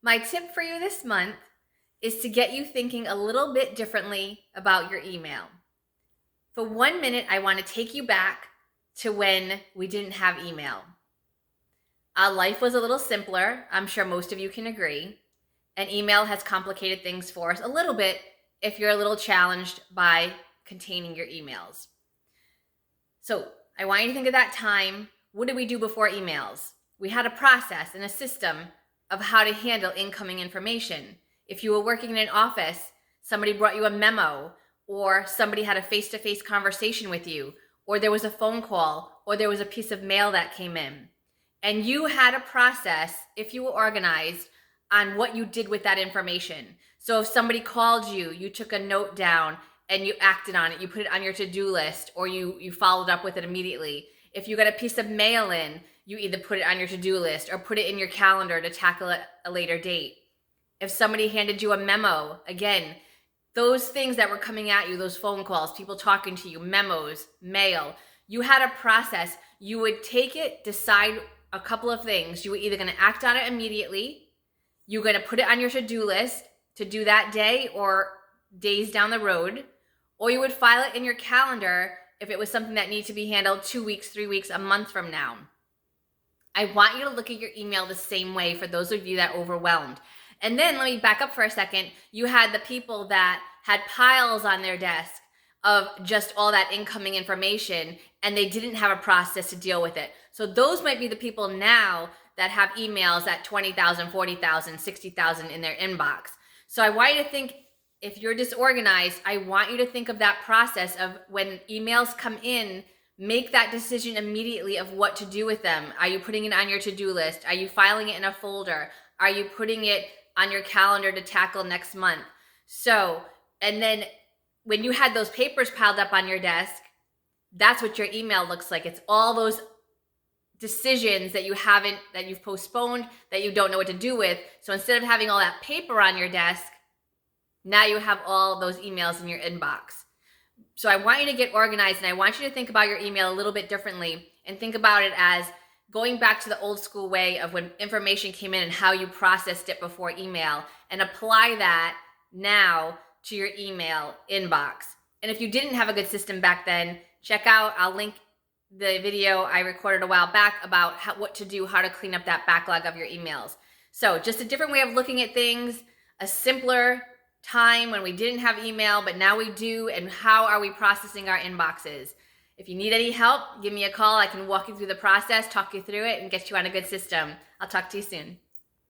My tip for you this month is to get you thinking a little bit differently about your email. For 1 minute, I want to take you back to when we didn't have email. Our life was a little simpler. I'm sure most of you can agree. And email has complicated things for us a little bit if you're a little challenged by containing your emails. So I want you to think of that time. What did we do before emails? We had a process and a system of how to handle incoming information. If you were working in an office, somebody brought you a memo, or somebody had a face-to-face conversation with you, or there was a phone call, or there was a piece of mail that came in. And you had a process, if you were organized, on what you did with that information. So if somebody called you, you took a note down and you acted on it. You put it on your to-do list, or you followed up with it immediately. If you got a piece of mail in, you either put it on your to-do list or put it in your calendar to tackle it a later date. If somebody handed you a memo, again, those things that were coming at you, those phone calls, people talking to you, memos, mail, you had a process. You would take it, decide a couple of things. You were either going to act on it immediately, you're going to put it on your to-do list to do that day or days down the road, or you would file it in your calendar if it was something that needed to be handled 2 weeks, 3 weeks, a month from now. I want you to look at your email the same way for those of you that are overwhelmed. And then let me back up for a second. You had the people that had piles on their desk of just all that incoming information, and they didn't have a process to deal with it. So those might be the people now that have emails at 20,000, 40,000, 60,000 in their inbox. So I want you to think, if you're disorganized, I want you to think of that process of when emails come in, make that decision immediately of what to do with them. Are you putting it on your to-do list? Are you filing it in a folder? Are you putting it on your calendar to tackle next month? So, and then when you had those papers piled up on your desk, that's what your email looks like. It's all those decisions that you've postponed, that you don't know what to do with. So instead of having all that paper on your desk, now you have all those emails in your inbox. So I want you to get organized, and I want you to think about your email a little bit differently and think about it as going back to the old school way of when information came in and how you processed it before email, and apply that now to your email inbox. And if you didn't have a good system back then, check out, I'll link the video I recorded a while back about what to do, how to clean up that backlog of your emails. So just a different way of looking at things, a simpler time when we didn't have email, but now we do, and how are we processing our inboxes? If you need any help, give me a call. I can walk you through the process, talk you through it, and get you on a good system. I'll talk to you soon.